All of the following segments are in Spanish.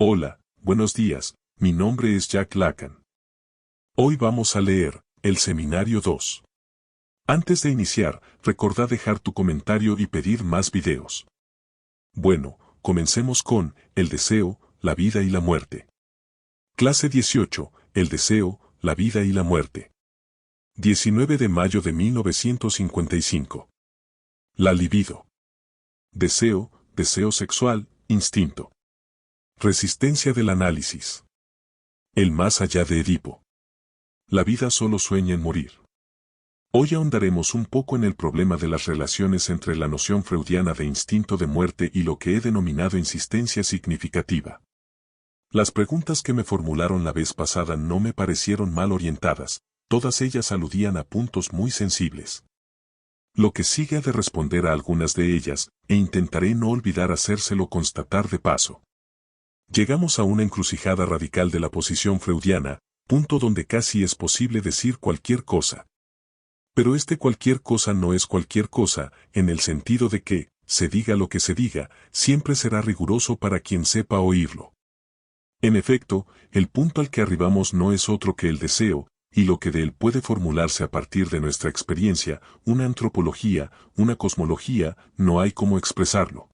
Hola, buenos días, mi nombre es Jack Lacan. Hoy vamos a leer el Seminario 2. Antes de iniciar, recordá dejar tu comentario y pedir más videos. Bueno, comencemos con el deseo, la vida y la muerte. Clase 18, el deseo, la vida y la muerte. 19 de mayo de 1955. La libido. Deseo, deseo sexual, instinto. Resistencia del análisis. El más allá de Edipo. La vida solo sueña en morir. Hoy ahondaremos un poco en el problema de las relaciones entre la noción freudiana de instinto de muerte y lo que he denominado insistencia significativa. Las preguntas que me formularon la vez pasada no me parecieron mal orientadas, todas ellas aludían a puntos muy sensibles. Lo que sigue ha de responder a algunas de ellas, e intentaré no olvidar hacérselo constatar de paso. Llegamos a una encrucijada radical de la posición freudiana, punto donde casi es posible decir cualquier cosa. Pero este cualquier cosa no es cualquier cosa, en el sentido de que, se diga lo que se diga, siempre será riguroso para quien sepa oírlo. En efecto, el punto al que arribamos no es otro que el deseo, y lo que de él puede formularse a partir de nuestra experiencia, una antropología, una cosmología, no hay cómo expresarlo.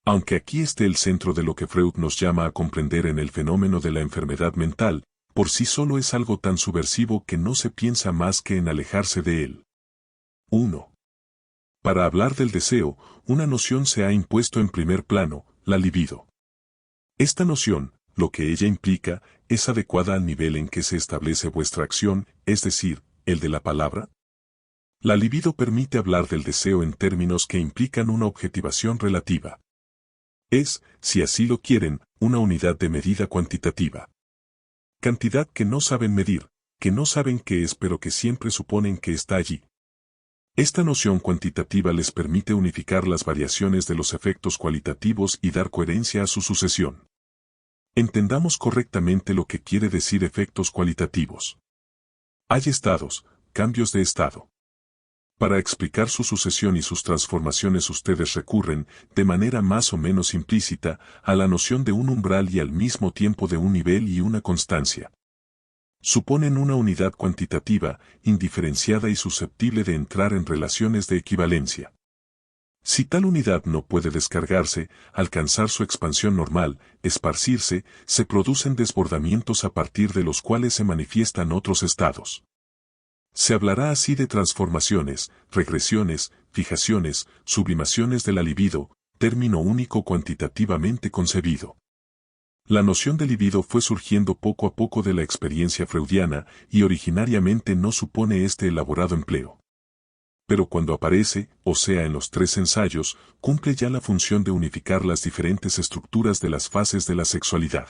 Aunque aquí esté el centro de lo que Freud nos llama a comprender en el fenómeno de la enfermedad mental, por sí solo es algo tan subversivo que no se piensa más que en alejarse de él. 1. Para hablar del deseo, una noción se ha impuesto en primer plano, la libido. Esta noción, lo que ella implica, es adecuada al nivel en que se establece vuestra acción, es decir, el de la palabra. La libido permite hablar del deseo en términos que implican una objetivación relativa. Es, si así lo quieren, una unidad de medida cuantitativa. Cantidad que no saben medir, que no saben qué es pero que siempre suponen que está allí. Esta noción cuantitativa les permite unificar las variaciones de los efectos cualitativos y dar coherencia a su sucesión. Entendamos correctamente lo que quiere decir efectos cualitativos. Hay estados, cambios de estado. Para explicar su sucesión y sus transformaciones ustedes recurren, de manera más o menos implícita, a la noción de un umbral y al mismo tiempo de un nivel y una constancia. Suponen una unidad cuantitativa, indiferenciada y susceptible de entrar en relaciones de equivalencia. Si tal unidad no puede descargarse, alcanzar su expansión normal, esparcirse, se producen desbordamientos a partir de los cuales se manifiestan otros estados. Se hablará así de transformaciones, regresiones, fijaciones, sublimaciones de la libido, término único cuantitativamente concebido. La noción de libido fue surgiendo poco a poco de la experiencia freudiana y originariamente no supone este elaborado empleo. Pero cuando aparece, o sea en los 3 ensayos, cumple ya la función de unificar las diferentes estructuras de las fases de la sexualidad.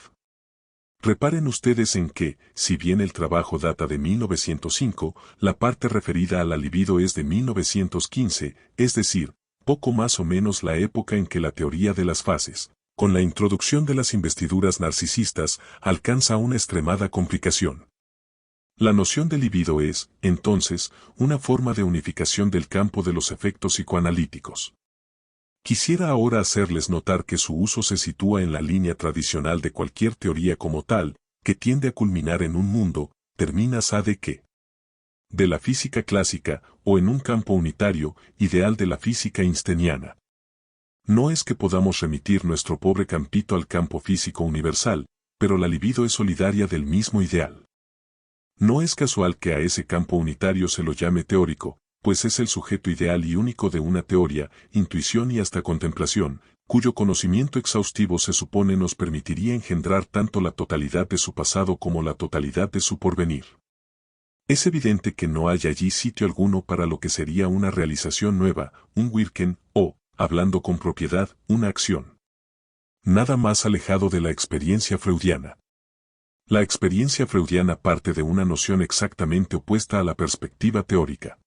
Reparen ustedes en que, si bien el trabajo data de 1905, la parte referida a la libido es de 1915, es decir, poco más o menos la época en que la teoría de las fases, con la introducción de las investiduras narcisistas, alcanza una extremada complicación. La noción de libido es, entonces, una forma de unificación del campo de los efectos psicoanalíticos. Quisiera ahora hacerles notar que su uso se sitúa en la línea tradicional de cualquier teoría como tal, que tiende a culminar en un mundo, terminas a de qué. De la física clásica, o en un campo unitario, ideal de la física einsteiniana. No es que podamos remitir nuestro pobre campito al campo físico universal, pero la libido es solidaria del mismo ideal. No es casual que a ese campo unitario se lo llame teórico, pues es el sujeto ideal y único de una teoría, intuición y hasta contemplación, cuyo conocimiento exhaustivo se supone nos permitiría engendrar tanto la totalidad de su pasado como la totalidad de su porvenir. Es evidente que no hay allí sitio alguno para lo que sería una realización nueva, un Wirken, o, hablando con propiedad, una acción. Nada más alejado de la experiencia freudiana. La experiencia freudiana parte de una noción exactamente opuesta a la perspectiva teórica.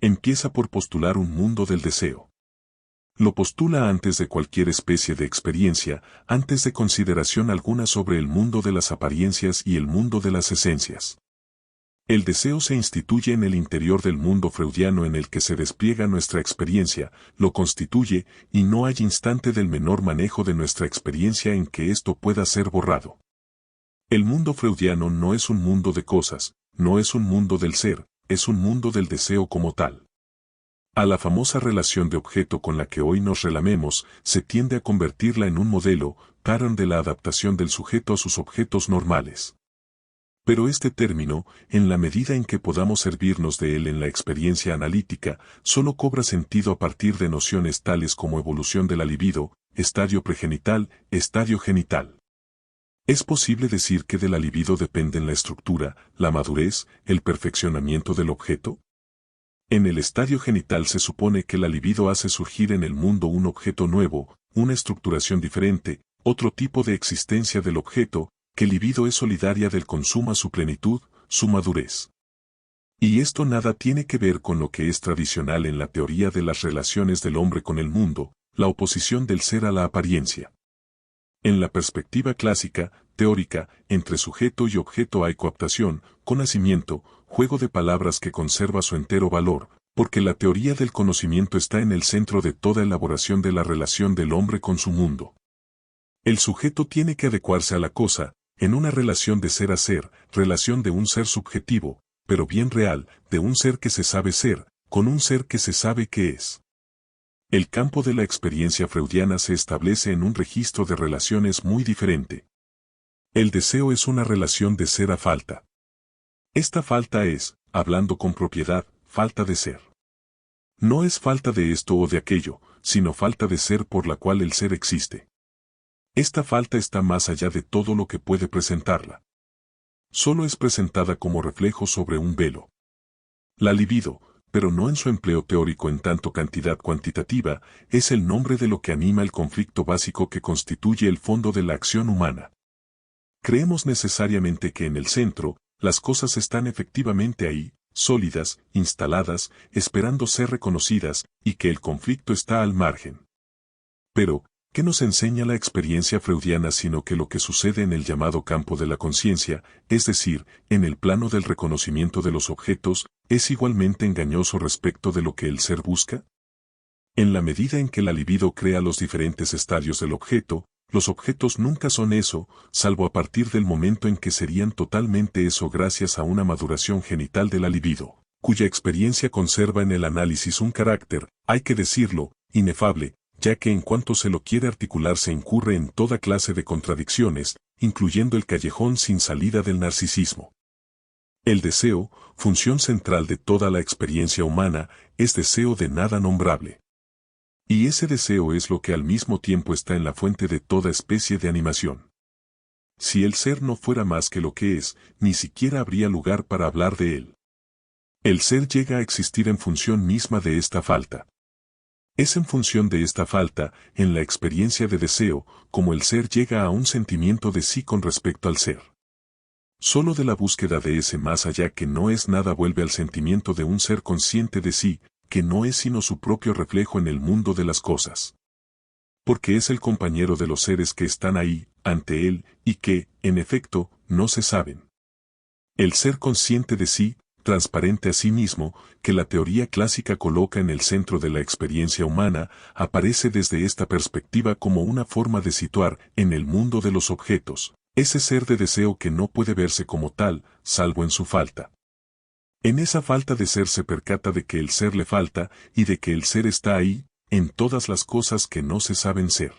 Empieza por postular un mundo del deseo. Lo postula antes de cualquier especie de experiencia, antes de consideración alguna sobre el mundo de las apariencias y el mundo de las esencias. El deseo se instituye en el interior del mundo freudiano en el que se despliega nuestra experiencia, lo constituye, y no hay instante del menor manejo de nuestra experiencia en que esto pueda ser borrado. El mundo freudiano no es un mundo de cosas, no es un mundo del ser, es un mundo del deseo como tal. A la famosa relación de objeto con la que hoy nos relamemos, se tiende a convertirla en un modelo, pattern de la adaptación del sujeto a sus objetos normales. Pero este término, en la medida en que podamos servirnos de él en la experiencia analítica, solo cobra sentido a partir de nociones tales como evolución de la libido, estadio pregenital, estadio genital. ¿Es posible decir que de la libido dependen la estructura, la madurez, el perfeccionamiento del objeto? En el estadio genital se supone que la libido hace surgir en el mundo un objeto nuevo, una estructuración diferente, otro tipo de existencia del objeto, que libido es solidaria del consumo a su plenitud, su madurez. Y esto nada tiene que ver con lo que es tradicional en la teoría de las relaciones del hombre con el mundo, la oposición del ser a la apariencia. En la perspectiva clásica, teórica, entre sujeto y objeto hay coaptación, conocimiento, juego de palabras que conserva su entero valor, porque la teoría del conocimiento está en el centro de toda elaboración de la relación del hombre con su mundo. El sujeto tiene que adecuarse a la cosa, en una relación de ser a ser, relación de un ser subjetivo, pero bien real, de un ser que se sabe ser, con un ser que se sabe que es. El campo de la experiencia freudiana se establece en un registro de relaciones muy diferente. El deseo es una relación de ser a falta. Esta falta es, hablando con propiedad, falta de ser. No es falta de esto o de aquello, sino falta de ser por la cual el ser existe. Esta falta está más allá de todo lo que puede presentarla. Solo es presentada como reflejo sobre un velo. La libido, pero no en su empleo teórico en tanto cantidad cuantitativa, es el nombre de lo que anima el conflicto básico que constituye el fondo de la acción humana. Creemos necesariamente que en el centro, las cosas están efectivamente ahí, sólidas, instaladas, esperando ser reconocidas, y que el conflicto está al margen. Pero, ¿qué nos enseña la experiencia freudiana sino que lo que sucede en el llamado campo de la conciencia, es decir, en el plano del reconocimiento de los objetos, es igualmente engañoso respecto de lo que el ser busca? En la medida en que la libido crea los diferentes estadios del objeto, los objetos nunca son eso, salvo a partir del momento en que serían totalmente eso gracias a una maduración genital de la libido, cuya experiencia conserva en el análisis un carácter, hay que decirlo, inefable, ya que en cuanto se lo quiere articular se incurre en toda clase de contradicciones, incluyendo el callejón sin salida del narcisismo. El deseo, función central de toda la experiencia humana, es deseo de nada nombrable. Y ese deseo es lo que al mismo tiempo está en la fuente de toda especie de animación. Si el ser no fuera más que lo que es, ni siquiera habría lugar para hablar de él. El ser llega a existir en función misma de esta falta. Es en función de esta falta, en la experiencia de deseo, como el ser llega a un sentimiento de sí con respecto al ser. Solo de la búsqueda de ese más allá que no es nada vuelve al sentimiento de un ser consciente de sí, que no es sino su propio reflejo en el mundo de las cosas. Porque es el compañero de los seres que están ahí, ante él, y que, en efecto, no se saben. El ser consciente de sí, transparente a sí mismo, que la teoría clásica coloca en el centro de la experiencia humana, aparece desde esta perspectiva como una forma de situar, en el mundo de los objetos, ese ser de deseo que no puede verse como tal, salvo en su falta. En esa falta de ser se percata de que el ser le falta, y de que el ser está ahí, en todas las cosas que no se saben ser.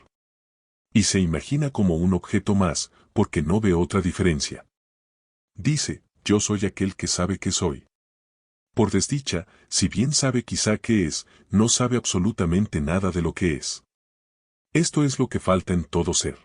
Y se imagina como un objeto más, porque no ve otra diferencia. Dice, yo soy aquel que sabe que soy. Por desdicha, si bien sabe quizá qué es, no sabe absolutamente nada de lo que es. Esto es lo que falta en todo ser.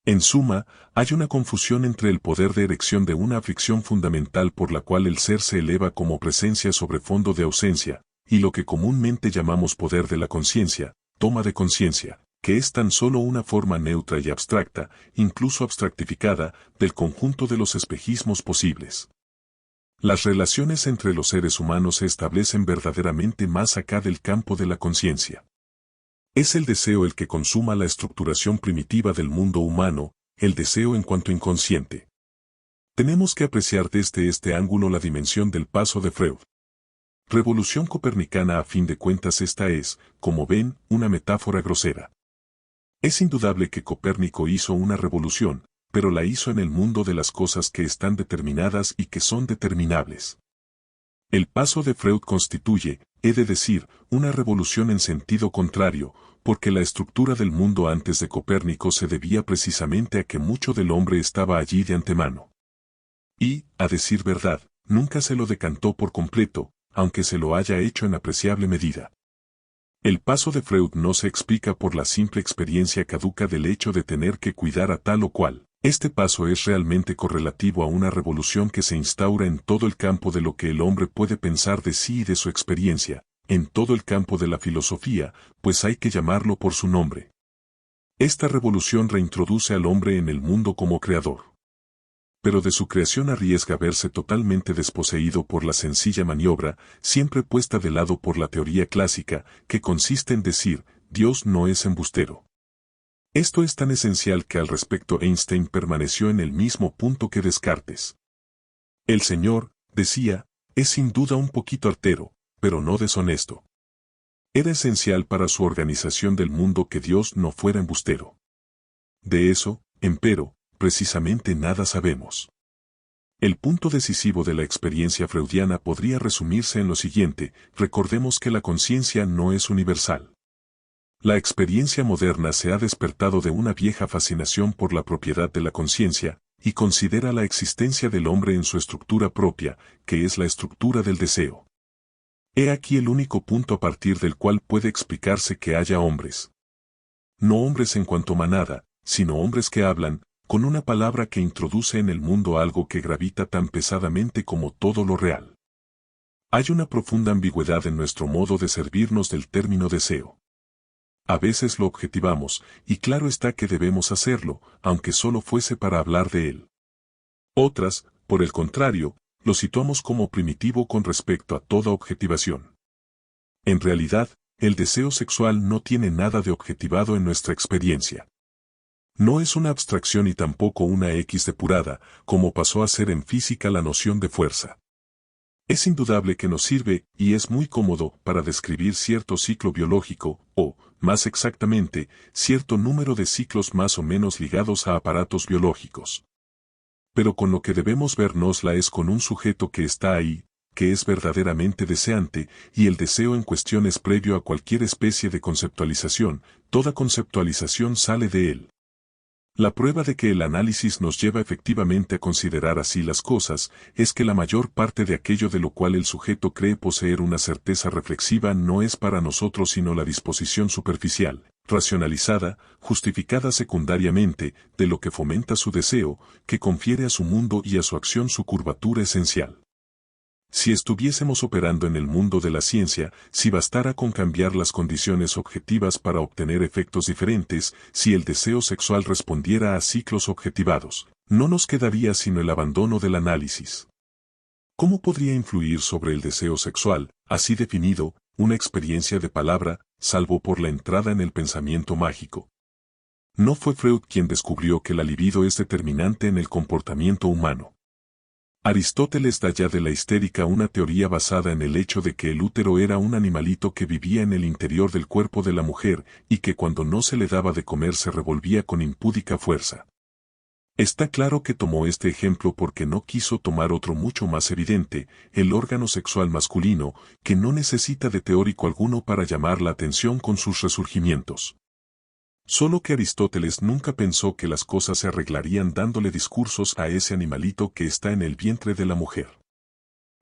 En suma, hay una confusión entre el poder de erección de una aflicción fundamental por la cual el ser se eleva como presencia sobre fondo de ausencia, y lo que comúnmente llamamos poder de la conciencia, toma de conciencia, que es tan solo una forma neutra y abstracta, incluso abstractificada, del conjunto de los espejismos posibles. Las relaciones entre los seres humanos se establecen verdaderamente más acá del campo de la conciencia. Es el deseo el que consuma la estructuración primitiva del mundo humano, el deseo en cuanto inconsciente. Tenemos que apreciar desde este ángulo la dimensión del paso de Freud. Revolución copernicana, a fin de cuentas, esta es, como ven, una metáfora grosera. Es indudable que Copérnico hizo una revolución, pero la hizo en el mundo de las cosas que están determinadas y que son determinables. El paso de Freud constituye, he de decir, una revolución en sentido contrario, porque la estructura del mundo antes de Copérnico se debía precisamente a que mucho del hombre estaba allí de antemano. Y, a decir verdad, nunca se lo decantó por completo, aunque se lo haya hecho en apreciable medida. El paso de Freud no se explica por la simple experiencia caduca del hecho de tener que cuidar a tal o cual. Este paso es realmente correlativo a una revolución que se instaura en todo el campo de lo que el hombre puede pensar de sí y de su experiencia, en todo el campo de la filosofía, pues hay que llamarlo por su nombre. Esta revolución reintroduce al hombre en el mundo como creador. Pero de su creación arriesga verse totalmente desposeído por la sencilla maniobra, siempre puesta de lado por la teoría clásica, que consiste en decir, Dios no es embustero. Esto es tan esencial que al respecto Einstein permaneció en el mismo punto que Descartes. El Señor, decía, es sin duda un poquito artero, pero no deshonesto. Era esencial para su organización del mundo que Dios no fuera embustero. De eso, empero, precisamente nada sabemos. El punto decisivo de la experiencia freudiana podría resumirse en lo siguiente: recordemos que la conciencia no es universal. La experiencia moderna se ha despertado de una vieja fascinación por la propiedad de la conciencia, y considera la existencia del hombre en su estructura propia, que es la estructura del deseo. He aquí el único punto a partir del cual puede explicarse que haya hombres. No hombres en cuanto manada, sino hombres que hablan, con una palabra que introduce en el mundo algo que gravita tan pesadamente como todo lo real. Hay una profunda ambigüedad en nuestro modo de servirnos del término deseo. A veces lo objetivamos, y claro está que debemos hacerlo, aunque solo fuese para hablar de él. Otras, por el contrario, lo situamos como primitivo con respecto a toda objetivación. En realidad, el deseo sexual no tiene nada de objetivado en nuestra experiencia. No es una abstracción y tampoco una X depurada, como pasó a ser en física la noción de fuerza. Es indudable que nos sirve, y es muy cómodo, para describir cierto ciclo biológico, o, más exactamente, cierto número de ciclos más o menos ligados a aparatos biológicos. Pero con lo que debemos vernosla es con un sujeto que está ahí, que es verdaderamente deseante, y el deseo en cuestión es previo a cualquier especie de conceptualización, toda conceptualización sale de él. La prueba de que el análisis nos lleva efectivamente a considerar así las cosas, es que la mayor parte de aquello de lo cual el sujeto cree poseer una certeza reflexiva no es para nosotros sino la disposición superficial, racionalizada, justificada secundariamente, de lo que fomenta su deseo, que confiere a su mundo y a su acción su curvatura esencial. Si estuviésemos operando en el mundo de la ciencia, si bastara con cambiar las condiciones objetivas para obtener efectos diferentes, si el deseo sexual respondiera a ciclos objetivados, no nos quedaría sino el abandono del análisis. ¿Cómo podría influir sobre el deseo sexual, así definido, una experiencia de palabra, salvo por la entrada en el pensamiento mágico? No fue Freud quien descubrió que la libido es determinante en el comportamiento humano. Aristóteles da ya de la histérica una teoría basada en el hecho de que el útero era un animalito que vivía en el interior del cuerpo de la mujer y que cuando no se le daba de comer se revolvía con impúdica fuerza. Está claro que tomó este ejemplo porque no quiso tomar otro mucho más evidente, el órgano sexual masculino, que no necesita de teórico alguno para llamar la atención con sus resurgimientos. Solo que Aristóteles nunca pensó que las cosas se arreglarían dándole discursos a ese animalito que está en el vientre de la mujer.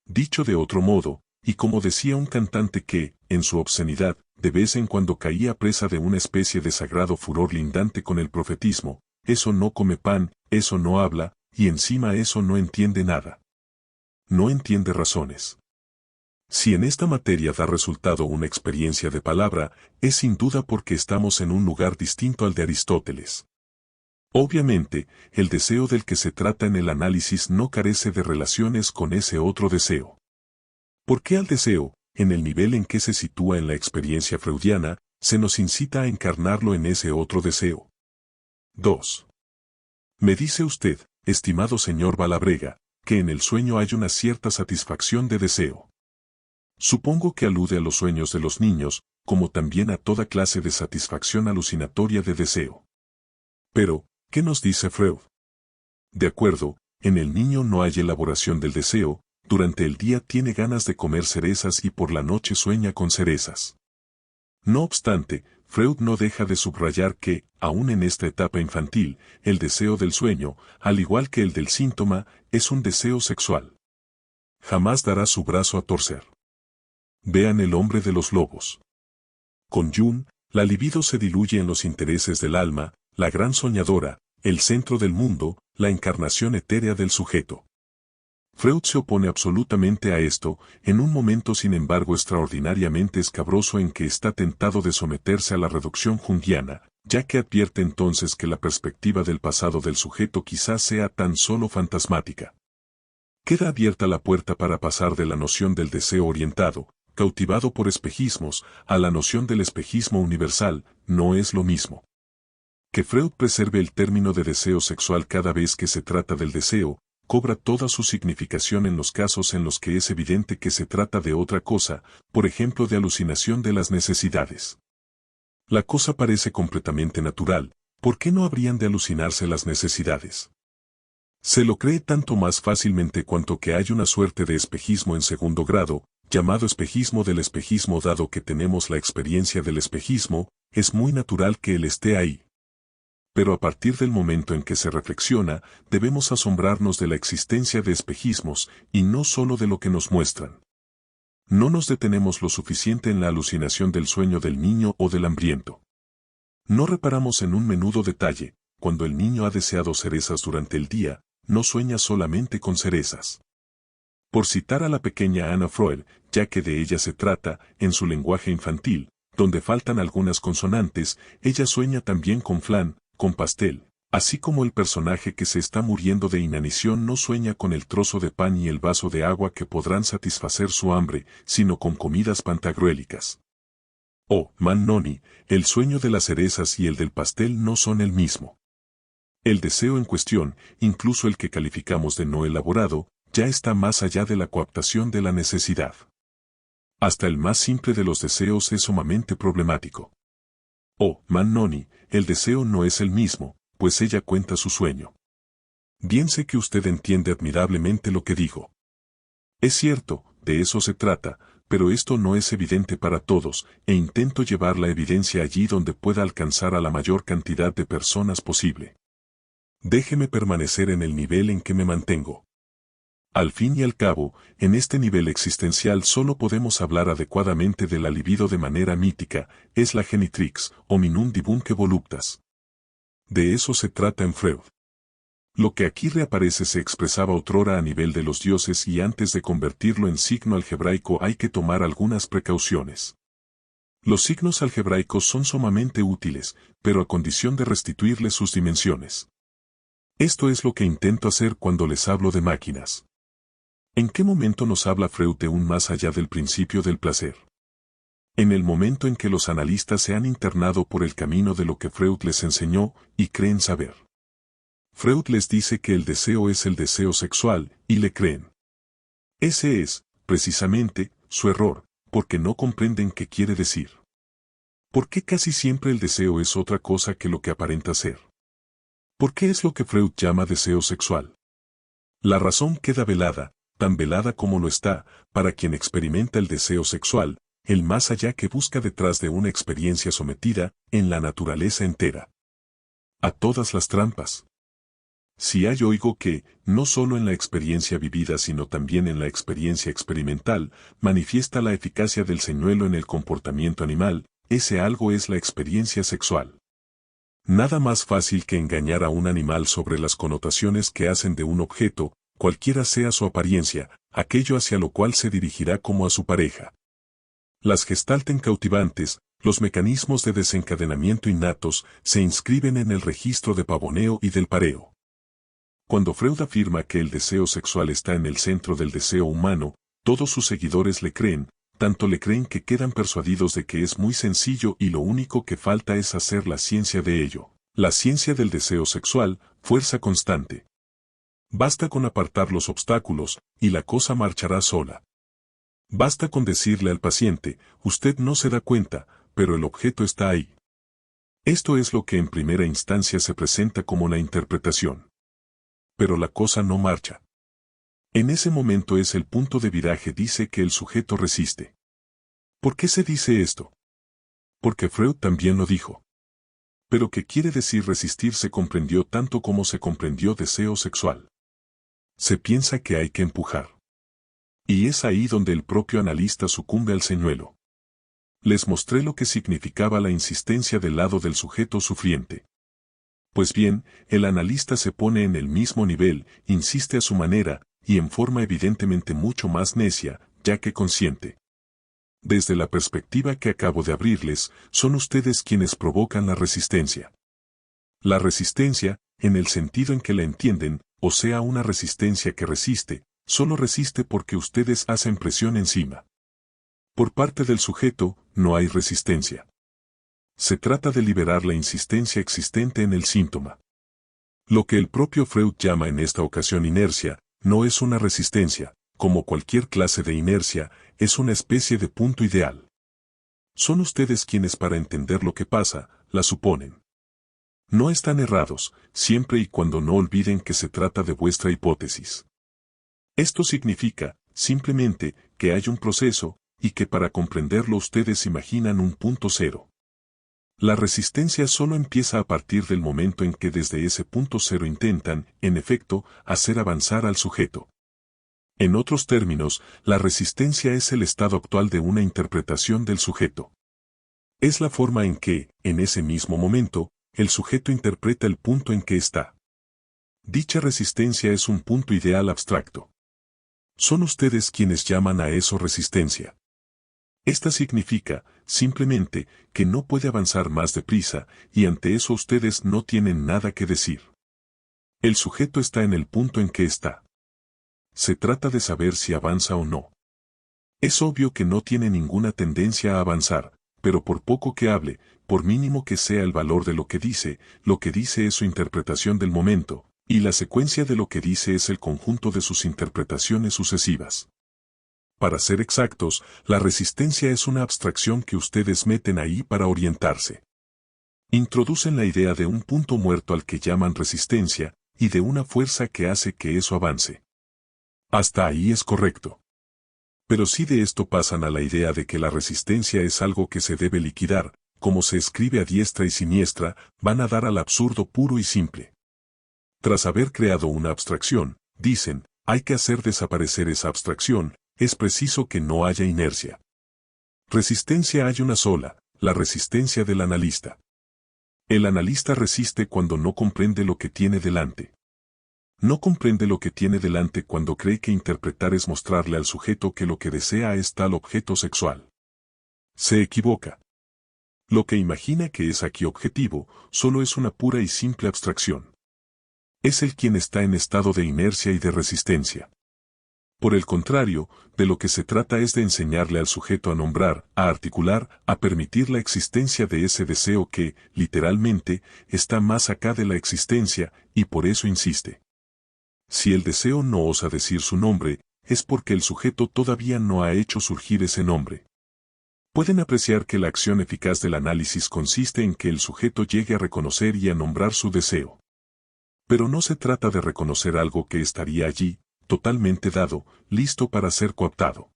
Dicho de otro modo, y como decía un cantante que, en su obscenidad, de vez en cuando caía presa de una especie de sagrado furor lindante con el profetismo, eso no come pan, eso no habla, y encima eso no entiende nada. No entiende razones. Si en esta materia da resultado una experiencia de palabra, es sin duda porque estamos en un lugar distinto al de Aristóteles. Obviamente, el deseo del que se trata en el análisis no carece de relaciones con ese otro deseo. ¿Por qué al deseo, en el nivel en que se sitúa en la experiencia freudiana, se nos incita a encarnarlo en ese otro deseo? 2. Me dice usted, estimado señor Balabrega, que en el sueño hay una cierta satisfacción de deseo. Supongo que alude a los sueños de los niños, como también a toda clase de satisfacción alucinatoria de deseo. Pero, ¿qué nos dice Freud? De acuerdo, en el niño no hay elaboración del deseo, durante el día tiene ganas de comer cerezas y por la noche sueña con cerezas. No obstante, Freud no deja de subrayar que, aún en esta etapa infantil, el deseo del sueño, al igual que el del síntoma, es un deseo sexual. Jamás dará su brazo a torcer. Vean El hombre de los lobos. Con Jung, la libido se diluye en los intereses del alma, la gran soñadora, el centro del mundo, la encarnación etérea del sujeto. Freud se opone absolutamente a esto, en un momento sin embargo extraordinariamente escabroso en que está tentado de someterse a la reducción junguiana, ya que advierte entonces que la perspectiva del pasado del sujeto quizás sea tan solo fantasmática. Queda abierta la puerta para pasar de la noción del deseo orientado, cautivado por espejismos, a la noción del espejismo universal, no es lo mismo. Que Freud preserve el término de deseo sexual cada vez que se trata del deseo, cobra toda su significación en los casos en los que es evidente que se trata de otra cosa, por ejemplo de alucinación de las necesidades. La cosa parece completamente natural, ¿por qué no habrían de alucinarse las necesidades? Se lo cree tanto más fácilmente cuanto que hay una suerte de espejismo en segundo grado, llamado espejismo del espejismo dado que tenemos la experiencia del espejismo, es muy natural que él esté ahí. Pero a partir del momento en que se reflexiona, debemos asombrarnos de la existencia de espejismos, y no solo de lo que nos muestran. No nos detenemos lo suficiente en la alucinación del sueño del niño o del hambriento. No reparamos en un menudo detalle, cuando el niño ha deseado cerezas durante el día, no sueña solamente con cerezas. Por citar a la pequeña Anna Freud, ya que de ella se trata, en su lenguaje infantil, donde faltan algunas consonantes, ella sueña también con flan, con pastel, así como el personaje que se está muriendo de inanición no sueña con el trozo de pan y el vaso de agua que podrán satisfacer su hambre, sino con comidas pantagruélicas. Oh, Mannoni, el sueño de las cerezas y el del pastel no son el mismo. El deseo en cuestión, incluso el que calificamos de no elaborado, ya está más allá de la coaptación de la necesidad. Hasta el más simple de los deseos es sumamente problemático. Oh, Mannoni, el deseo no es el mismo, pues ella cuenta su sueño. Bien sé que usted entiende admirablemente lo que digo. Es cierto, de eso se trata, pero esto no es evidente para todos, e intento llevar la evidencia allí donde pueda alcanzar a la mayor cantidad de personas posible. Déjeme permanecer en el nivel en que me mantengo. Al fin y al cabo, en este nivel existencial solo podemos hablar adecuadamente de la libido de manera mítica, es la genitrix, hominum divunque voluptas. De eso se trata en Freud. Lo que aquí reaparece se expresaba otrora a nivel de los dioses y antes de convertirlo en signo algebraico hay que tomar algunas precauciones. Los signos algebraicos son sumamente útiles, pero a condición de restituirles sus dimensiones. Esto es lo que intento hacer cuando les hablo de máquinas. ¿En qué momento nos habla Freud de un más allá del principio del placer? En el momento en que los analistas se han internado por el camino de lo que Freud les enseñó y creen saber. Freud les dice que el deseo es el deseo sexual, y le creen. Ese es, precisamente, su error, porque no comprenden qué quiere decir. ¿Por qué casi siempre el deseo es otra cosa que lo que aparenta ser? ¿Por qué es lo que Freud llama deseo sexual? La razón queda velada, tan velada como lo está, para quien experimenta el deseo sexual, el más allá que busca detrás de una experiencia sometida, en la naturaleza entera. A todas las trampas. Si hay oigo que, no solo en la experiencia vivida sino también en la experiencia experimental, manifiesta la eficacia del señuelo en el comportamiento animal, ese algo es la experiencia sexual. Nada más fácil que engañar a un animal sobre las connotaciones que hacen de un objeto, cualquiera sea su apariencia, aquello hacia lo cual se dirigirá como a su pareja. Las gestalten cautivantes, los mecanismos de desencadenamiento innatos, se inscriben en el registro de pavoneo y del pareo. Cuando Freud afirma que el deseo sexual está en el centro del deseo humano, todos sus seguidores le creen, tanto le creen que quedan persuadidos de que es muy sencillo y lo único que falta es hacer la ciencia de ello. La ciencia del deseo sexual, fuerza constante. Basta con apartar los obstáculos, y la cosa marchará sola. Basta con decirle al paciente, usted no se da cuenta, pero el objeto está ahí. Esto es lo que en primera instancia se presenta como la interpretación. Pero la cosa no marcha. En ese momento es el punto de viraje, dice que el sujeto resiste. ¿Por qué se dice esto? Porque Freud también lo dijo. Pero ¿qué quiere decir resistir? Se comprendió tanto como se comprendió deseo sexual. Se piensa que hay que empujar. Y es ahí donde el propio analista sucumbe al señuelo. Les mostré lo que significaba la insistencia del lado del sujeto sufriente. Pues bien, el analista se pone en el mismo nivel, insiste a su manera, y en forma evidentemente mucho más necia, ya que consciente. Desde la perspectiva que acabo de abrirles, son ustedes quienes provocan la resistencia. La resistencia, en el sentido en que la entienden, o sea una resistencia que resiste, solo resiste porque ustedes hacen presión encima. Por parte del sujeto, no hay resistencia. Se trata de liberar la insistencia existente en el síntoma. Lo que el propio Freud llama en esta ocasión inercia, no es una resistencia, como cualquier clase de inercia, es una especie de punto ideal. Son ustedes quienes para entender lo que pasa, la suponen. No están errados, siempre y cuando no olviden que se trata de vuestra hipótesis. Esto significa, simplemente, que hay un proceso, y que para comprenderlo ustedes imaginan un punto cero. La resistencia solo empieza a partir del momento en que desde ese punto cero intentan, en efecto, hacer avanzar al sujeto. En otros términos, la resistencia es el estado actual de una interpretación del sujeto. Es la forma en que, en ese mismo momento, el sujeto interpreta el punto en que está. Dicha resistencia es un punto ideal abstracto. Son ustedes quienes llaman a eso resistencia. Esta significa, simplemente, que no puede avanzar más deprisa, y ante eso ustedes no tienen nada que decir. El sujeto está en el punto en que está. Se trata de saber si avanza o no. Es obvio que no tiene ninguna tendencia a avanzar, pero por poco que hable, por mínimo que sea el valor de lo que dice es su interpretación del momento, y la secuencia de lo que dice es el conjunto de sus interpretaciones sucesivas. Para ser exactos, la resistencia es una abstracción que ustedes meten ahí para orientarse. Introducen la idea de un punto muerto al que llaman resistencia, y de una fuerza que hace que eso avance. Hasta ahí es correcto. Pero si de esto pasan a la idea de que la resistencia es algo que se debe liquidar, como se escribe a diestra y siniestra, van a dar al absurdo puro y simple. Tras haber creado una abstracción, dicen, hay que hacer desaparecer esa abstracción, es preciso que no haya inercia. Resistencia hay una sola, la resistencia del analista. El analista resiste cuando no comprende lo que tiene delante. No comprende lo que tiene delante cuando cree que interpretar es mostrarle al sujeto que lo que desea es tal objeto sexual. Se equivoca. Lo que imagina que es aquí objetivo, solo es una pura y simple abstracción. Es el quien está en estado de inercia y de resistencia. Por el contrario, de lo que se trata es de enseñarle al sujeto a nombrar, a articular, a permitir la existencia de ese deseo que, literalmente, está más acá de la existencia, y por eso insiste. Si el deseo no osa decir su nombre, es porque el sujeto todavía no ha hecho surgir ese nombre. Pueden apreciar que la acción eficaz del análisis consiste en que el sujeto llegue a reconocer y a nombrar su deseo. Pero no se trata de reconocer algo que estaría allí, totalmente dado, listo para ser cooptado.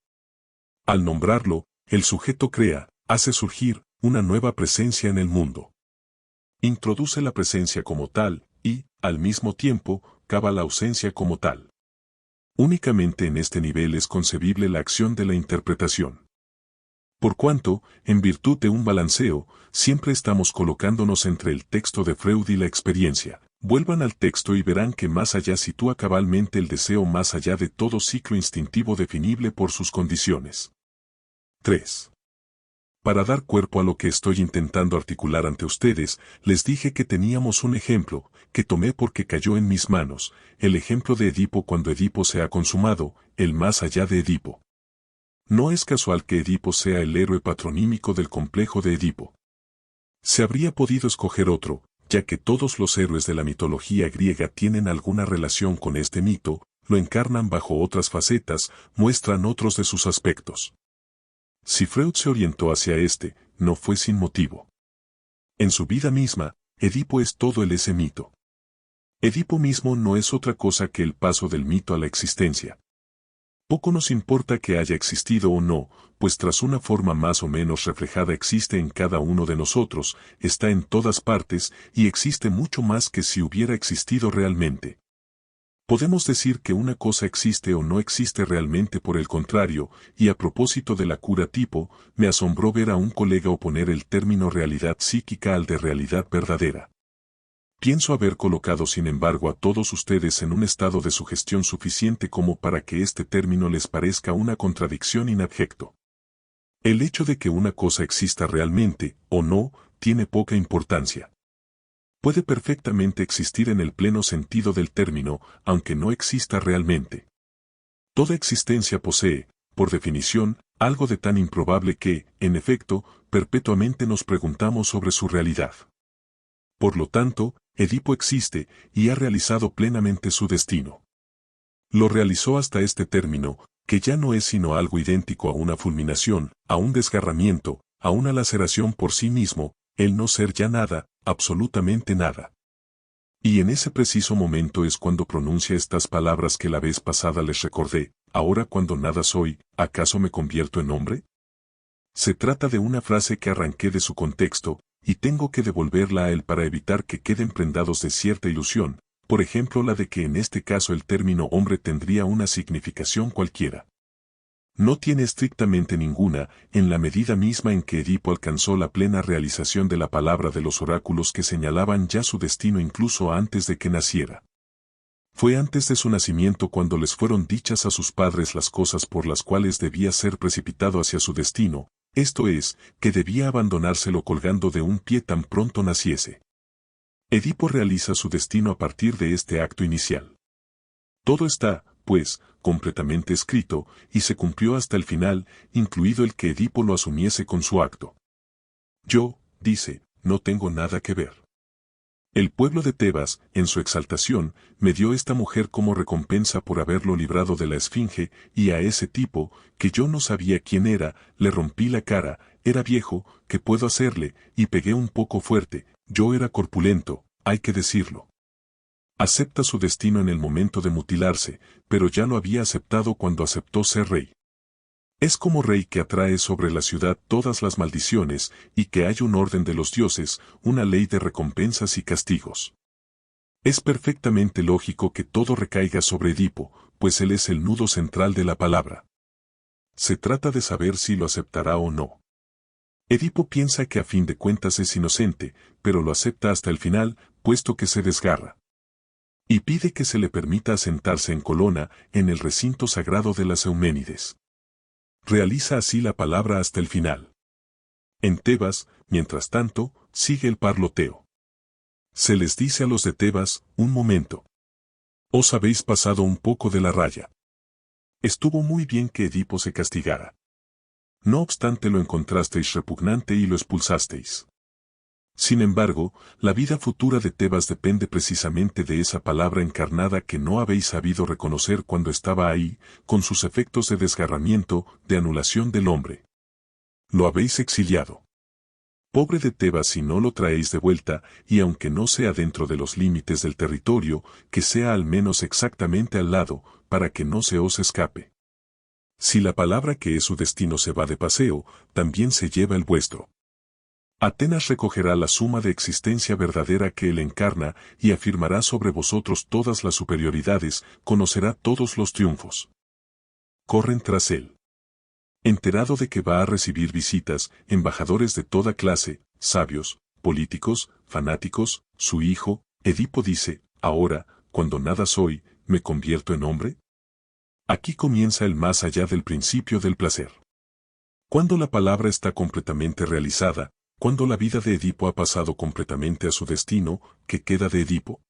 Al nombrarlo, el sujeto crea, hace surgir, una nueva presencia en el mundo. Introduce la presencia como tal, y, al mismo tiempo, cava la ausencia como tal. Únicamente en este nivel es concebible la acción de la interpretación. Por cuanto, en virtud de un balanceo, siempre estamos colocándonos entre el texto de Freud y la experiencia. Vuelvan al texto y verán que más allá sitúa cabalmente el deseo más allá de todo ciclo instintivo definible por sus condiciones. 3. Para dar cuerpo a lo que estoy intentando articular ante ustedes, les dije que teníamos un ejemplo, que tomé porque cayó en mis manos, el ejemplo de Edipo cuando Edipo se ha consumado, el más allá de Edipo. No es casual que Edipo sea el héroe patronímico del complejo de Edipo. Se habría podido escoger otro, ya que todos los héroes de la mitología griega tienen alguna relación con este mito, lo encarnan bajo otras facetas, muestran otros de sus aspectos. Si Freud se orientó hacia este, no fue sin motivo. En su vida misma, Edipo es todo ese mito. Edipo mismo no es otra cosa que el paso del mito a la existencia. Poco nos importa que haya existido o no, pues tras una forma más o menos reflejada existe en cada uno de nosotros, está en todas partes y existe mucho más que si hubiera existido realmente. Podemos decir que una cosa existe o no existe realmente por el contrario, y a propósito de la cura tipo, me asombró ver a un colega oponer el término realidad psíquica al de realidad verdadera. Pienso haber colocado sin embargo a todos ustedes en un estado de sugestión suficiente como para que este término les parezca una contradicción inabjecto. El hecho de que una cosa exista realmente, o no, tiene poca importancia. Puede perfectamente existir en el pleno sentido del término, aunque no exista realmente. Toda existencia posee, por definición, algo de tan improbable que, en efecto, perpetuamente nos preguntamos sobre su realidad. Por lo tanto, Edipo existe y ha realizado plenamente su destino. Lo realizó hasta este término, que ya no es sino algo idéntico a una fulminación, a un desgarramiento, a una laceración por sí mismo, el no ser ya nada, absolutamente nada. Y en ese preciso momento es cuando pronuncia estas palabras que la vez pasada les recordé: ahora cuando nada soy, ¿acaso me convierto en hombre? Se trata de una frase que arranqué de su contexto, y tengo que devolverla a él para evitar que queden prendados de cierta ilusión, por ejemplo la de que en este caso el término hombre tendría una significación cualquiera. No tiene estrictamente ninguna, en la medida misma en que Edipo alcanzó la plena realización de la palabra de los oráculos que señalaban ya su destino incluso antes de que naciera. Fue antes de su nacimiento cuando les fueron dichas a sus padres las cosas por las cuales debía ser precipitado hacia su destino, esto es, que debía abandonárselo colgando de un pie tan pronto naciese. Edipo realiza su destino a partir de este acto inicial. Todo está, pues, completamente escrito, y se cumplió hasta el final, incluido el que Edipo lo asumiese con su acto. Yo, dice, no tengo nada que ver. El pueblo de Tebas, en su exaltación, me dio esta mujer como recompensa por haberlo librado de la esfinge, y a ese tipo, que yo no sabía quién era, le rompí la cara, era viejo, ¿qué puedo hacerle? Y pegué un poco fuerte, yo era corpulento, hay que decirlo. Acepta su destino en el momento de mutilarse, pero ya lo había aceptado cuando aceptó ser rey. Es como rey que atrae sobre la ciudad todas las maldiciones, y que hay un orden de los dioses, una ley de recompensas y castigos. Es perfectamente lógico que todo recaiga sobre Edipo, pues él es el nudo central de la palabra. Se trata de saber si lo aceptará o no. Edipo piensa que a fin de cuentas es inocente, pero lo acepta hasta el final, puesto que se desgarra. Y pide que se le permita asentarse en Colona, en el recinto sagrado de las Euménides. Realiza así la palabra hasta el final. En Tebas, mientras tanto, sigue el parloteo. Se les dice a los de Tebas: un momento. Os habéis pasado un poco de la raya. Estuvo muy bien que Edipo se castigara. No obstante lo encontrasteis repugnante y lo expulsasteis. Sin embargo, la vida futura de Tebas depende precisamente de esa palabra encarnada que no habéis sabido reconocer cuando estaba ahí, con sus efectos de desgarramiento, de anulación del hombre. Lo habéis exiliado. Pobre de Tebas si no lo traéis de vuelta, y aunque no sea dentro de los límites del territorio, que sea al menos exactamente al lado, para que no se os escape. Si la palabra que es su destino se va de paseo, también se lleva el vuestro. Atenas recogerá la suma de existencia verdadera que él encarna y afirmará sobre vosotros todas las superioridades, conocerá todos los triunfos. Corren tras él. Enterado de que va a recibir visitas, embajadores de toda clase, sabios, políticos, fanáticos, su hijo, Edipo dice: ahora, cuando nada soy, ¿me convierto en hombre? Aquí comienza el más allá del principio del placer. Cuando la palabra está completamente realizada, cuando la vida de Edipo ha pasado completamente a su destino, ¿qué queda de Edipo?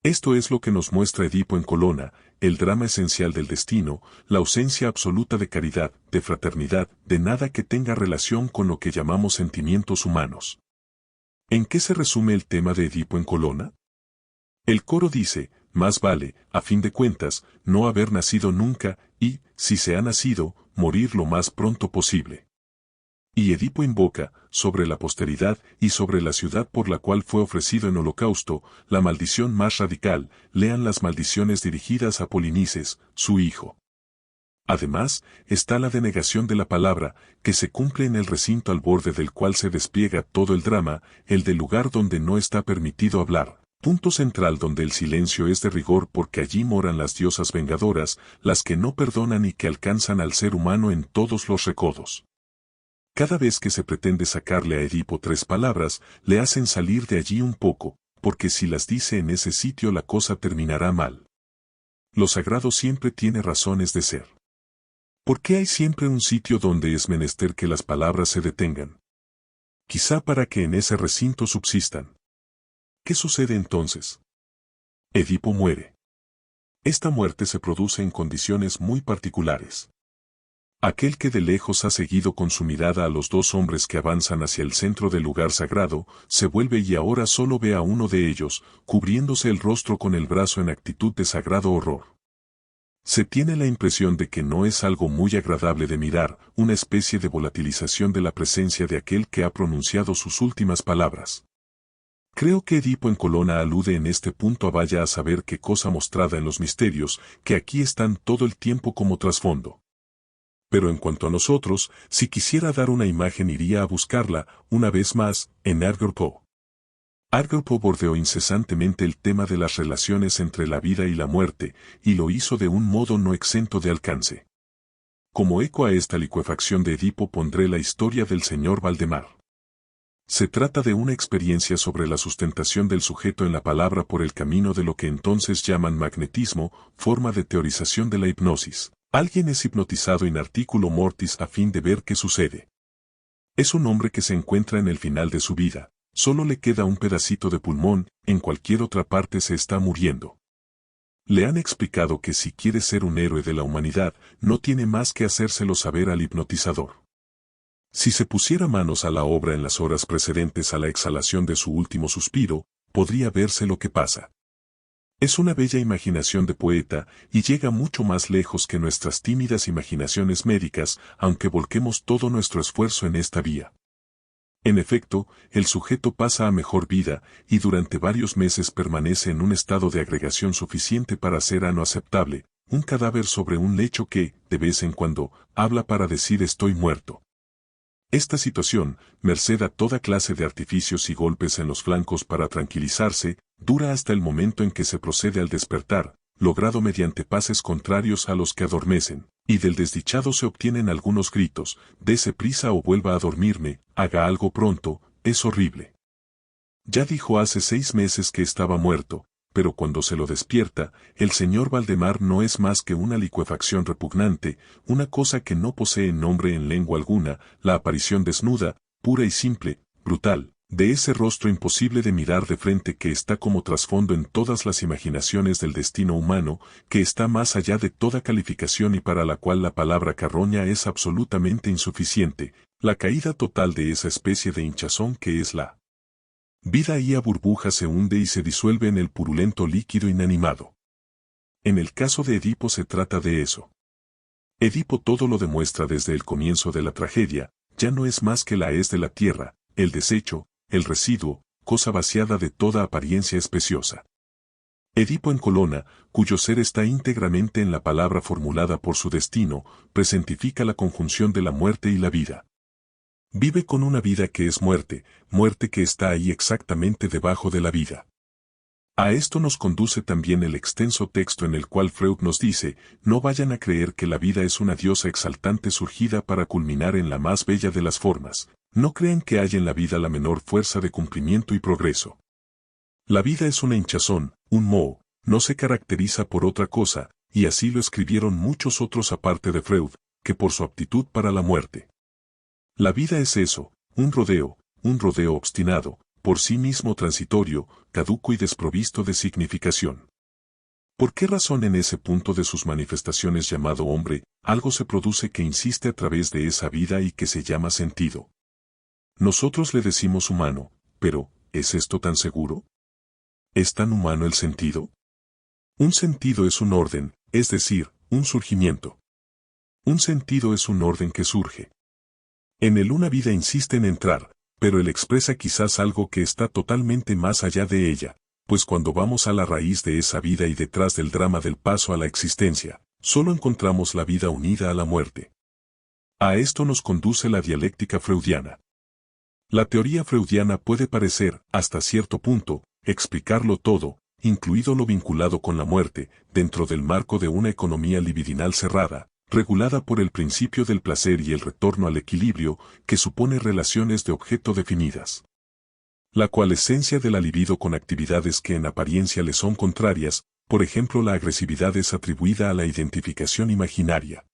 Esto es lo que nos muestra Edipo en Colona, el drama esencial del destino, la ausencia absoluta de caridad, de fraternidad, de nada que tenga relación con lo que llamamos sentimientos humanos. ¿En qué se resume el tema de Edipo en Colona? El coro dice, más vale, a fin de cuentas, no haber nacido nunca, y, si se ha nacido, morir lo más pronto posible. Y Edipo invoca, sobre la posteridad y sobre la ciudad por la cual fue ofrecido en holocausto, la maldición más radical, lean las maldiciones dirigidas a Polinices, su hijo. Además, está la denegación de la palabra, que se cumple en el recinto al borde del cual se despliega todo el drama, el del lugar donde no está permitido hablar, punto central donde el silencio es de rigor porque allí moran las diosas vengadoras, las que no perdonan y que alcanzan al ser humano en todos los recodos. Cada vez que se pretende sacarle a Edipo 3 palabras, le hacen salir de allí un poco, porque si las dice en ese sitio la cosa terminará mal. Lo sagrado siempre tiene razones de ser. ¿Por qué hay siempre un sitio donde es menester que las palabras se detengan? Quizá para que en ese recinto subsistan. ¿Qué sucede entonces? Edipo muere. Esta muerte se produce en condiciones muy particulares. Aquel que de lejos ha seguido con su mirada a los dos hombres que avanzan hacia el centro del lugar sagrado, se vuelve y ahora solo ve a uno de ellos, cubriéndose el rostro con el brazo en actitud de sagrado horror. Se tiene la impresión de que no es algo muy agradable de mirar, una especie de volatilización de la presencia de aquel que ha pronunciado sus últimas palabras. Creo que Edipo en Colona alude en este punto a vaya a saber qué cosa mostrada en los misterios, que aquí están todo el tiempo como trasfondo. Pero en cuanto a nosotros, si quisiera dar una imagen iría a buscarla, una vez más, en Edgar Poe. Edgar Poe bordeó incesantemente el tema de las relaciones entre la vida y la muerte, y lo hizo de un modo no exento de alcance. Como eco a esta licuefacción de Edipo pondré la historia del señor Valdemar. Se trata de una experiencia sobre la sustentación del sujeto en la palabra por el camino de lo que entonces llaman magnetismo, forma de teorización de la hipnosis. Alguien es hipnotizado in articulo mortis a fin de ver qué sucede. Es un hombre que se encuentra en el final de su vida. Solo le queda un pedacito de pulmón, en cualquier otra parte se está muriendo. Le han explicado que si quiere ser un héroe de la humanidad, no tiene más que hacérselo saber al hipnotizador. Si se pusiera manos a la obra en las horas precedentes a la exhalación de su último suspiro, podría verse lo que pasa. Es una bella imaginación de poeta, y llega mucho más lejos que nuestras tímidas imaginaciones médicas, aunque volquemos todo nuestro esfuerzo en esta vía. En efecto, el sujeto pasa a mejor vida, y durante varios meses permanece en un estado de agregación suficiente para ser ano aceptable, un cadáver sobre un lecho que, de vez en cuando, habla para decir estoy muerto. Esta situación, merced a toda clase de artificios y golpes en los flancos para tranquilizarse, dura hasta el momento en que se procede al despertar, logrado mediante pases contrarios a los que adormecen, y del desdichado se obtienen algunos gritos, dese prisa o vuelva a dormirme, haga algo pronto, es horrible. Ya dijo hace 6 meses que estaba muerto, pero cuando se lo despierta, el señor Valdemar no es más que una licuefacción repugnante, una cosa que no posee nombre en lengua alguna, la aparición desnuda, pura y simple, brutal, de ese rostro imposible de mirar de frente que está como trasfondo en todas las imaginaciones del destino humano, que está más allá de toda calificación y para la cual la palabra carroña es absolutamente insuficiente, la caída total de esa especie de hinchazón que es la vida y a burbuja se hunde y se disuelve en el purulento líquido inanimado. En el caso de Edipo se trata de eso. Edipo todo lo demuestra desde el comienzo de la tragedia, ya no es más que la hez de la tierra, el desecho, el residuo, cosa vaciada de toda apariencia especiosa. Edipo en Colona, cuyo ser está íntegramente en la palabra formulada por su destino, presentifica la conjunción de la muerte y la vida. Vive con una vida que es muerte, muerte que está ahí exactamente debajo de la vida. A esto nos conduce también el extenso texto en el cual Freud nos dice, no vayan a creer que la vida es una diosa exaltante surgida para culminar en la más bella de las formas, no crean que hay en la vida la menor fuerza de cumplimiento y progreso. La vida es una hinchazón, un moho, no se caracteriza por otra cosa, y así lo escribieron muchos otros aparte de Freud, que por su aptitud para la muerte. La vida es eso, un rodeo obstinado, por sí mismo transitorio, caduco y desprovisto de significación. ¿Por qué razón en ese punto de sus manifestaciones llamado hombre, algo se produce que insiste a través de esa vida y que se llama sentido? Nosotros le decimos humano, pero, ¿Es esto tan seguro? ¿Es tan humano el sentido? Un sentido es un orden, es decir, un surgimiento. Un sentido es un orden que surge. En él una vida insiste en entrar, pero él expresa quizás algo que está totalmente más allá de ella, pues cuando vamos a la raíz de esa vida y detrás del drama del paso a la existencia, solo encontramos la vida unida a la muerte. A esto nos conduce la dialéctica freudiana. La teoría freudiana puede parecer, hasta cierto punto, explicarlo todo, incluido lo vinculado con la muerte, dentro del marco de una economía libidinal cerrada, regulada por el principio del placer y el retorno al equilibrio, que supone relaciones de objeto definidas. La coalescencia de la libido con actividades que en apariencia le son contrarias, por ejemplo la agresividad es atribuida a la identificación imaginaria.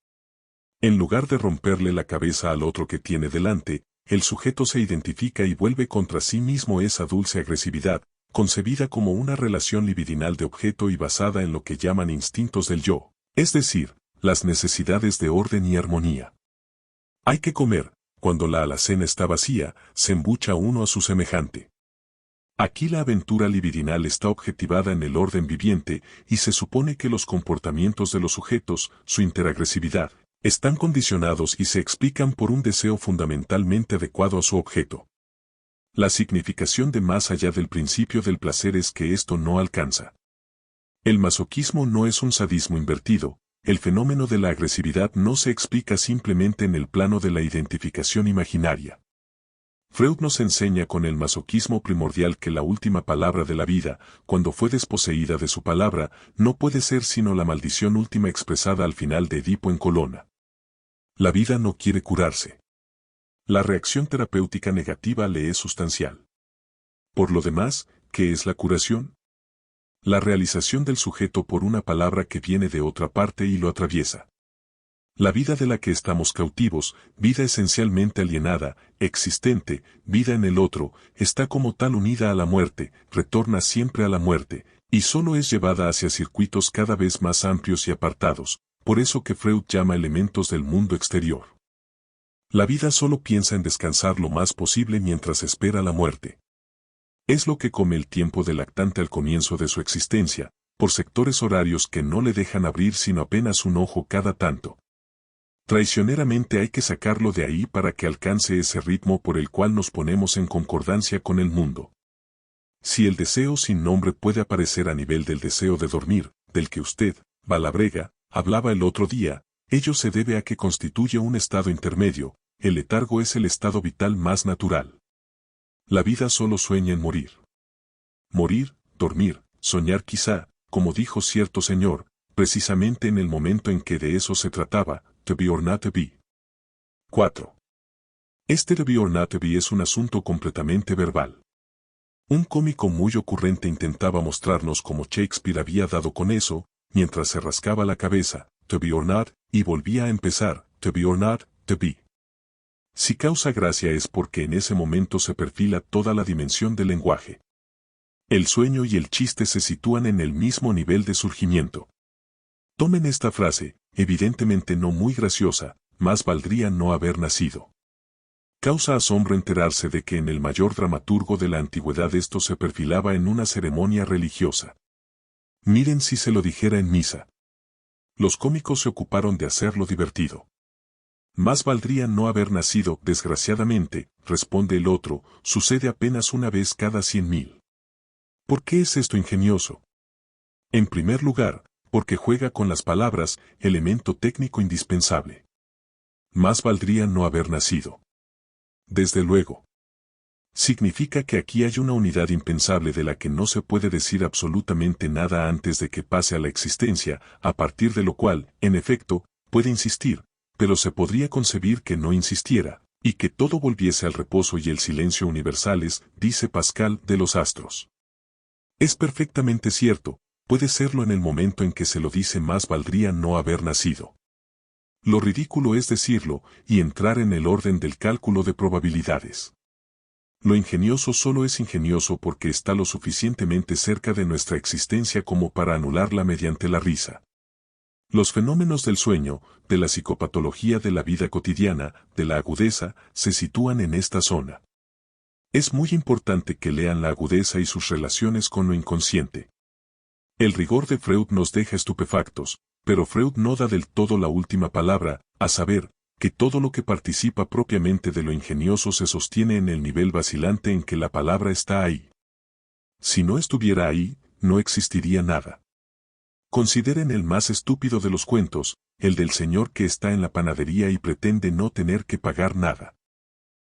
En lugar de romperle la cabeza al otro que tiene delante, el sujeto se identifica y vuelve contra sí mismo esa dulce agresividad, concebida como una relación libidinal de objeto y basada en lo que llaman instintos del yo, es decir, las necesidades de orden y armonía. Hay que comer, cuando la alacena está vacía, se embucha uno a su semejante. Aquí la aventura libidinal está objetivada en el orden viviente y se supone que los comportamientos de los sujetos, su interagresividad, están condicionados y se explican por un deseo fundamentalmente adecuado a su objeto. La significación de más allá del principio del placer es que esto no alcanza. El masoquismo no es un sadismo invertido, el fenómeno de la agresividad no se explica simplemente en el plano de la identificación imaginaria. Freud nos enseña con el masoquismo primordial que la última palabra de la vida, cuando fue desposeída de su palabra, no puede ser sino la maldición última expresada al final de Edipo en Colona. La vida no quiere curarse. La reacción terapéutica negativa le es sustancial. Por lo demás, ¿qué es la curación? La realización del sujeto por una palabra que viene de otra parte y lo atraviesa. La vida de la que estamos cautivos, vida esencialmente alienada, existente, vida en el otro, está como tal unida a la muerte, retorna siempre a la muerte, y solo es llevada hacia circuitos cada vez más amplios y apartados, por eso que Freud llama elementos del mundo exterior. La vida solo piensa en descansar lo más posible mientras espera la muerte. Es lo que come el tiempo del lactante al comienzo de su existencia, por sectores horarios que no le dejan abrir sino apenas un ojo cada tanto. Traicioneramente hay que sacarlo de ahí para que alcance ese ritmo por el cual nos ponemos en concordancia con el mundo. Si el deseo sin nombre puede aparecer a nivel del deseo de dormir, del que usted, Balabrega, hablaba el otro día, ello se debe a que constituye un estado intermedio, el letargo es el estado vital más natural. La vida solo sueña en morir. Morir, dormir, soñar quizá, como dijo cierto señor, precisamente en el momento en que de eso se trataba, to be or not to be. 4. Este to be or not to be es un asunto completamente verbal. Un cómico muy ocurrente intentaba mostrarnos cómo Shakespeare había dado con eso, mientras se rascaba la cabeza, to be or not, y volvía a empezar, to be or not, to be. Si causa gracia es porque en ese momento se perfila toda la dimensión del lenguaje. El sueño y el chiste se sitúan en el mismo nivel de surgimiento. Tomen esta frase, evidentemente no muy graciosa, más valdría no haber nacido. Causa asombro enterarse de que en el mayor dramaturgo de la antigüedad esto se perfilaba en una ceremonia religiosa. Miren si se lo dijera en misa. Los cómicos se ocuparon de hacerlo divertido. Más valdría no haber nacido, desgraciadamente, responde el otro, sucede apenas una vez cada 100.000. ¿Por qué es esto ingenioso? En primer lugar, porque juega con las palabras, elemento técnico indispensable. Más valdría no haber nacido. Desde luego. Significa que aquí hay una unidad impensable de la que no se puede decir absolutamente nada antes de que pase a la existencia, a partir de lo cual, en efecto, puede insistir, pero se podría concebir que no insistiera, y que todo volviese al reposo y el silencio universales, dice Pascal, de los astros. Es perfectamente cierto, puede serlo en el momento en que se lo dice más valdría no haber nacido. Lo ridículo es decirlo, y entrar en el orden del cálculo de probabilidades. Lo ingenioso solo es ingenioso porque está lo suficientemente cerca de nuestra existencia como para anularla mediante la risa. Los fenómenos del sueño, de la psicopatología de la vida cotidiana, de la agudeza, se sitúan en esta zona. Es muy importante que lean la agudeza y sus relaciones con lo inconsciente. El rigor de Freud nos deja estupefactos, pero Freud no da del todo la última palabra, a saber, que todo lo que participa propiamente de lo ingenioso se sostiene en el nivel vacilante en que la palabra está ahí. Si no estuviera ahí, no existiría nada. Consideren el más estúpido de los cuentos, el del señor que está en la panadería y pretende no tener que pagar nada.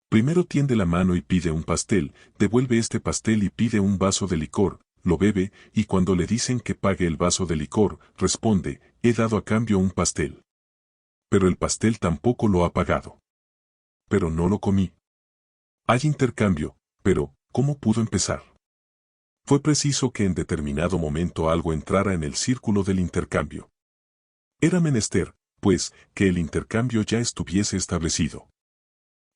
Primero tiende la mano y pide un pastel, devuelve este pastel y pide un vaso de licor, lo bebe, y cuando le dicen que pague el vaso de licor, responde, he dado a cambio un pastel. Pero el pastel tampoco lo ha pagado. Pero no lo comí. Hay intercambio, pero, ¿cómo pudo empezar? Fue preciso que en determinado momento algo entrara en el círculo del intercambio. Era menester, pues, que el intercambio ya estuviese establecido.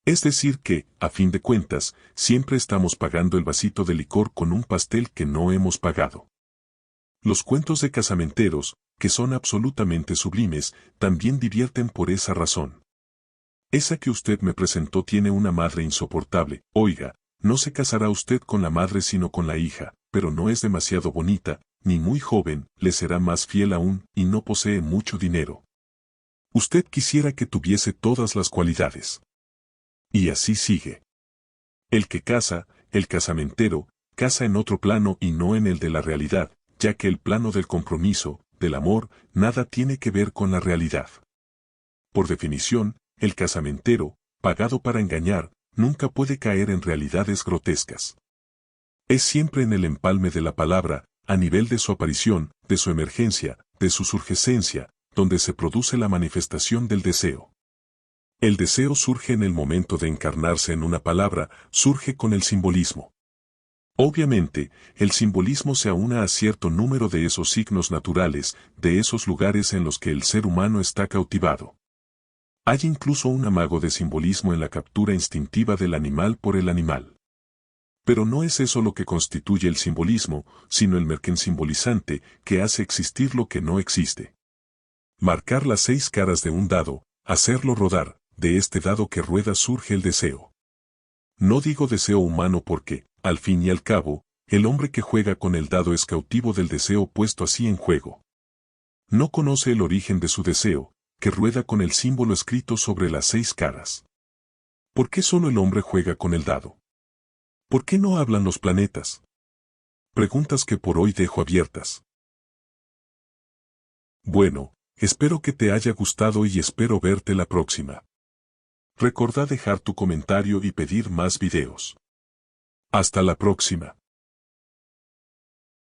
Es decir que, a fin de cuentas, siempre estamos pagando el vasito de licor con un pastel que no hemos pagado. Los cuentos de casamenteros, que son absolutamente sublimes, también divierten por esa razón. Esa que usted me presentó tiene una madre insoportable, oiga, no se casará usted con la madre sino con la hija, pero no es demasiado bonita, ni muy joven, le será más fiel aún, y no posee mucho dinero. Usted quisiera que tuviese todas las cualidades. Y así sigue. El que casa, el casamentero, casa en otro plano y no en el de la realidad, ya que el plano del compromiso, del amor, nada tiene que ver con la realidad. Por definición, el casamentero, pagado para engañar, nunca puede caer en realidades grotescas. Es siempre en el empalme de la palabra, a nivel de su aparición, de su emergencia, de su surgencia, donde se produce la manifestación del deseo. El deseo surge en el momento de encarnarse en una palabra, surge con el simbolismo. Obviamente, el simbolismo se aúna a cierto número de esos signos naturales, de esos lugares en los que el ser humano está cautivado. Hay incluso un amago de simbolismo en la captura instintiva del animal por el animal. Pero no es eso lo que constituye el simbolismo, sino el merquensimbolizante, que hace existir lo que no existe. Marcar las 6 caras de un dado, hacerlo rodar, de este dado que rueda surge el deseo. No digo deseo humano porque, al fin y al cabo, el hombre que juega con el dado es cautivo del deseo puesto así en juego. No conoce el origen de su deseo, que rueda con el símbolo escrito sobre las 6 caras. ¿Por qué solo el hombre juega con el dado? ¿Por qué no hablan los planetas? Preguntas que por hoy dejo abiertas. Bueno, espero que te haya gustado y espero verte la próxima. Recordá dejar tu comentario y pedir más videos. Hasta la próxima.